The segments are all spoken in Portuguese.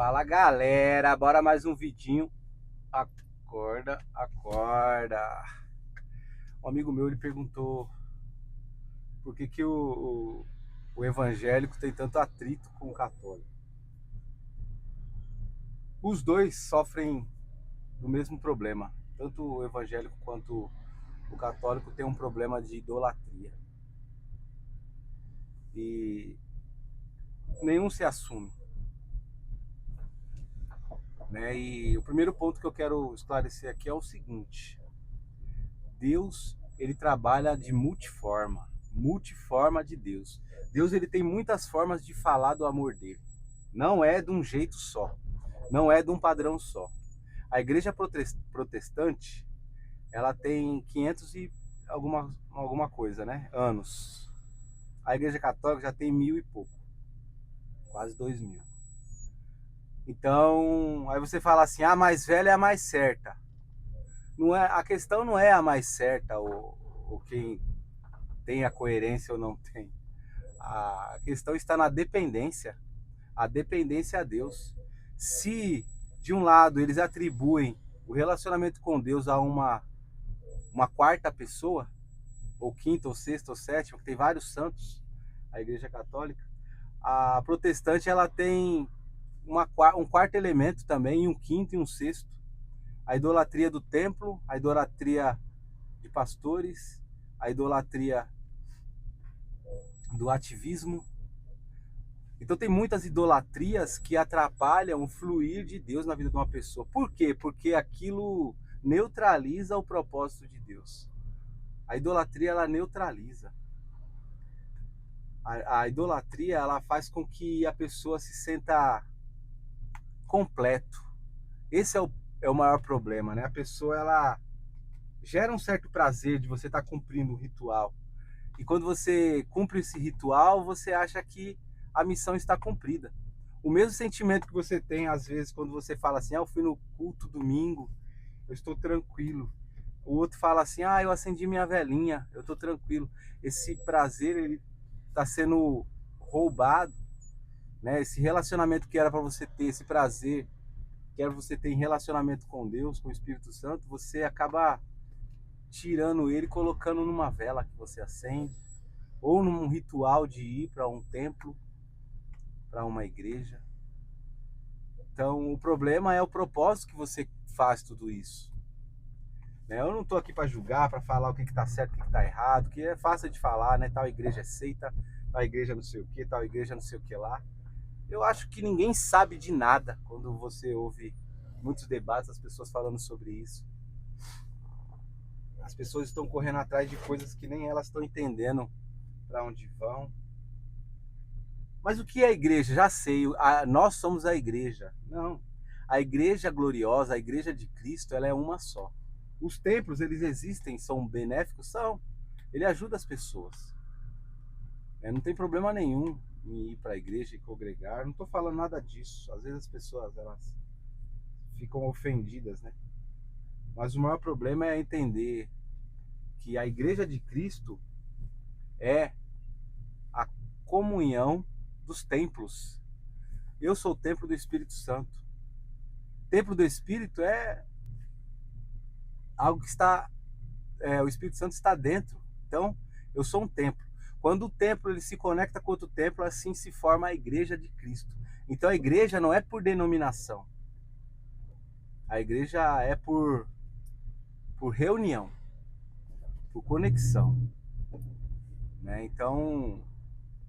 Fala galera, bora mais um vidinho. Acorda, acorda. Um amigo meu ele perguntou por que o evangélico tem tanto atrito com o católico. Os dois sofrem do mesmo problema. Tanto o evangélico quanto o católico tem um problema de idolatria. E nenhum se assume. Né? E o primeiro ponto que eu quero esclarecer aqui é o seguinte: Deus, ele trabalha de multiforma de Deus. Deus, ele tem muitas formas de falar do amor dele. Não é de um jeito só, não é de um padrão só. A igreja protestante, ela tem 500 e alguma coisa, né? Anos. A igreja católica já tem 1000 e pouco, quase 2000. Então, aí você fala assim, a mais velha é a mais certa. Não é, a questão não é a mais certa ou quem tem a coerência ou não tem. A questão está na dependência. A dependência a Deus. Se de um lado eles atribuem o relacionamento com Deus a uma quarta pessoa, ou quinta, ou sexta, ou sétima, que tem vários santos, a Igreja Católica, a protestante ela tem um quarto elemento também, um quinto e um sexto. A idolatria do templo, a idolatria de pastores, a idolatria do ativismo. Então tem muitas idolatrias que atrapalham o fluir de Deus na vida de uma pessoa. Por quê? Porque aquilo neutraliza o propósito de Deus. A idolatria, ela neutraliza. A idolatria, ela faz com que a pessoa se sinta completo. Esse é o maior problema, né? A pessoa, ela gera um certo prazer de você estar cumprindo o ritual. E quando você cumpre esse ritual, você acha que a missão está cumprida. O mesmo sentimento que você tem, às vezes, quando você fala assim, eu fui no culto domingo, eu estou tranquilo. O outro fala assim, eu acendi minha velinha, eu estou tranquilo. Esse prazer, ele está sendo roubado, né? Esse relacionamento que era para você ter, esse prazer que era você ter em relacionamento com Deus, com o Espírito Santo, você acaba tirando ele, colocando numa vela que você acende, ou num ritual de ir para um templo, para uma igreja. Então, o problema é o propósito que você faz tudo isso. Eu não estou aqui para julgar, para falar o que está certo, o que está errado, que é fácil de falar, né? Tal igreja é seita, tal igreja não sei o que, tal igreja não sei o que lá. Eu acho que ninguém sabe de nada quando você ouve muitos debates, as pessoas falando sobre isso. As pessoas estão correndo atrás de coisas que nem elas estão entendendo para onde vão. Mas o que é a igreja? Já sei, nós somos a igreja. Não. A igreja gloriosa, a igreja de Cristo, ela é uma só. Os templos, eles existem, são benéficos? São. Ele ajuda as pessoas. Não tem problema nenhum em ir para a igreja e congregar. Não estou falando nada disso. Às vezes as pessoas, elas ficam ofendidas, né? Mas o maior problema é entender que a igreja de Cristo é a comunhão dos templos. Eu sou o templo do Espírito Santo. Templo do Espírito é algo que está, o Espírito Santo está dentro. Então, eu sou um templo. Quando o templo ele se conecta com outro templo, assim se forma a igreja de Cristo. Então, a igreja não é por denominação. A igreja é por reunião, por conexão. Né? Então,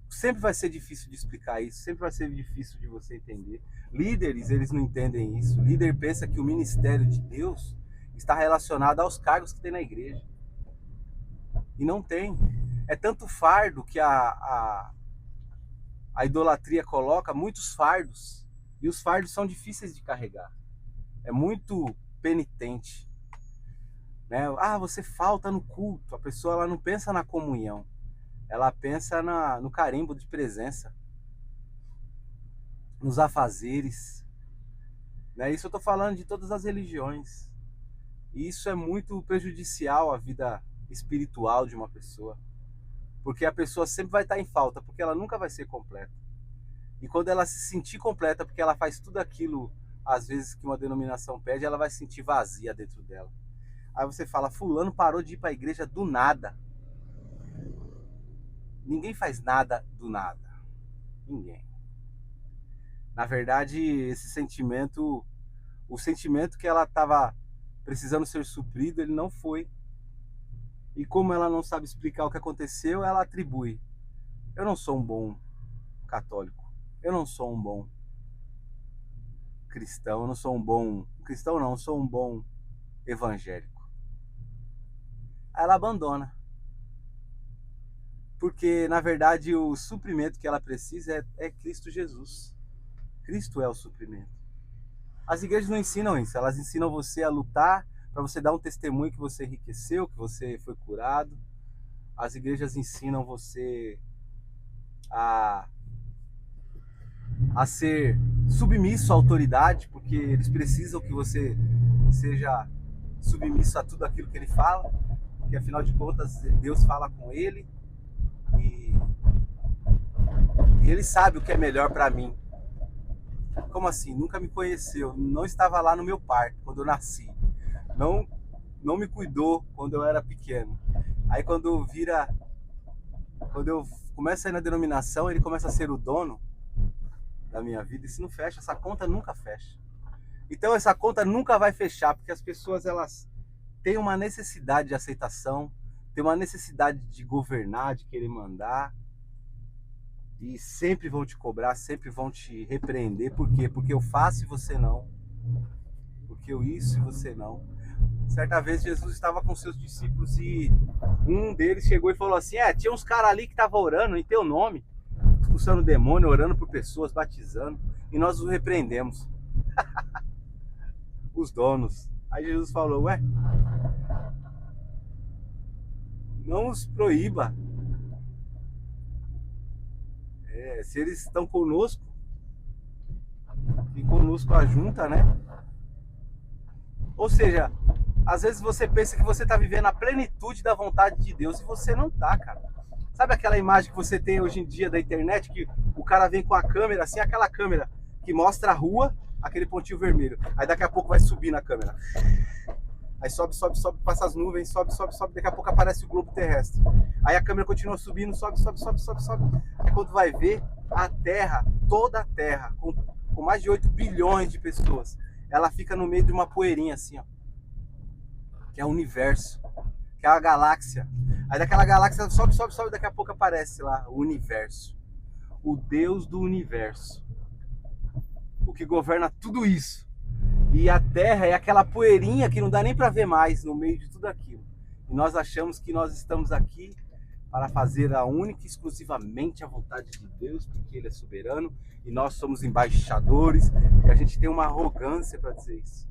sempre vai ser difícil de explicar isso, sempre vai ser difícil de você entender. Líderes, eles não entendem isso. O líder pensa que o ministério de Deus está relacionado aos cargos que tem na igreja. E não tem. É tanto fardo que a idolatria coloca, muitos fardos. E os fardos são difíceis de carregar. É muito penitente. Né? Você falta no culto. A pessoa ela não pensa na comunhão. Ela pensa no carimbo de presença. Nos afazeres. Né? Isso eu estou falando de todas as religiões. E isso é muito prejudicial à vida espiritual de uma pessoa. Porque a pessoa sempre vai estar em falta, porque ela nunca vai ser completa. E quando ela se sentir completa, porque ela faz tudo aquilo, às vezes, que uma denominação pede, ela vai se sentir vazia dentro dela. Aí você fala, fulano parou de ir para a igreja do nada. Ninguém faz nada do nada. Ninguém. Na verdade, esse sentimento, o sentimento que ela estava precisando ser suprido, ele não foi. E como ela não sabe explicar o que aconteceu, ela atribui. Eu não sou um bom católico. Eu não sou um bom cristão. Eu não sou um bom cristão, não. Eu sou um bom evangélico. Aí ela abandona. Porque, na verdade, o suprimento que ela precisa é Cristo Jesus. Cristo é o suprimento. As igrejas não ensinam isso. Elas ensinam você a lutar para você dar um testemunho que você enriqueceu, que você foi curado. As igrejas ensinam você a ser submisso à autoridade, porque eles precisam que você seja submisso a tudo aquilo que ele fala, porque afinal de contas Deus fala com ele e ele sabe o que é melhor para mim. Como assim? Nunca me conheceu, não estava lá no meu parto quando eu nasci, não me cuidou quando eu era pequeno. Aí quando eu começo a ir na denominação, ele começa a ser o dono da minha vida. Isso não fecha, essa conta nunca fecha. Então essa conta nunca vai fechar, porque as pessoas elas têm uma necessidade de aceitação, têm uma necessidade de governar, de querer mandar, e sempre vão te cobrar, sempre vão te repreender. Por quê? Porque eu faço e você não. Porque eu isso e você não. Certa vez Jesus estava com seus discípulos e um deles chegou e falou assim: tinha uns caras ali que estavam orando em teu nome, expulsando o demônio, orando por pessoas, batizando, e nós os repreendemos. Os donos. Aí Jesus falou: ué, não os proíba. Se eles estão conosco, e conosco ajunta, né? Ou seja, às vezes você pensa que você está vivendo a plenitude da vontade de Deus e você não tá, cara. Sabe aquela imagem que você tem hoje em dia da internet, que o cara vem com a câmera, assim, aquela câmera que mostra a rua, aquele pontinho vermelho. Aí daqui a pouco vai subir na câmera. Aí sobe, sobe, sobe, passa as nuvens, sobe, sobe, sobe, daqui a pouco aparece o globo terrestre. Aí a câmera continua subindo, sobe, sobe, sobe, sobe, sobe. Aí quando vai ver, a Terra, toda a Terra, com mais de 8 bilhões de pessoas, ela fica no meio de uma poeirinha assim, ó. Que é o universo, que é a galáxia. Aí daquela galáxia sobe, sobe, sobe, daqui a pouco aparece lá o universo. O Deus do universo. O que governa tudo isso. E a Terra é aquela poeirinha que não dá nem para ver mais no meio de tudo aquilo. E nós achamos que nós estamos aqui para fazer a única e exclusivamente a vontade de Deus, porque Ele é soberano e nós somos embaixadores, e a gente tem uma arrogância para dizer isso.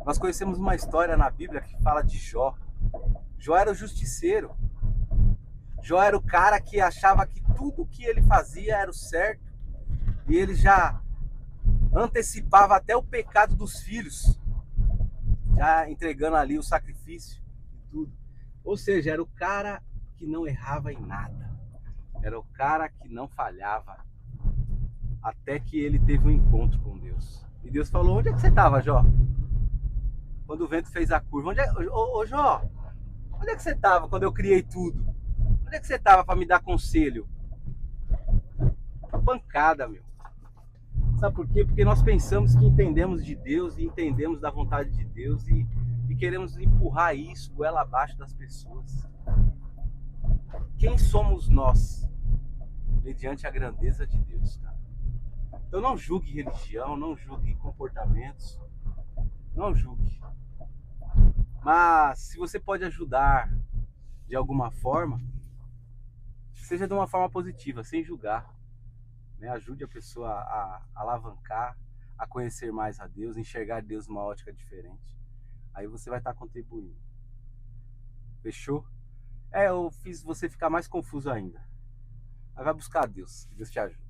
Nós conhecemos uma história na Bíblia que fala de Jó. Jó era o justiceiro. Jó era o cara que achava que tudo que ele fazia era o certo, e ele já antecipava até o pecado dos filhos, já entregando ali o sacrifício e tudo. Ou seja, era o cara que não errava em nada, era o cara que não falhava, até que ele teve um encontro com Deus. E Deus falou: onde é que você estava, Jó? Quando o vento fez a curva. Ô Jó, onde é que você estava quando eu criei tudo? Onde é que você estava para me dar conselho? Uma pancada, meu. Sabe por quê? Porque nós pensamos que entendemos de Deus e entendemos da vontade de Deus e queremos empurrar isso goela abaixo das pessoas. Quem somos nós mediante a grandeza de Deus, cara? Então não julgue religião, não julgue comportamentos, não julgue. Mas se você pode ajudar de alguma forma, seja de uma forma positiva, sem julgar. Né? Ajude a pessoa a alavancar, a conhecer mais a Deus, enxergar Deus numa ótica diferente. Aí você vai estar contribuindo. Fechou? Eu fiz você ficar mais confuso ainda. Mas vai buscar Deus. Que Deus te ajude.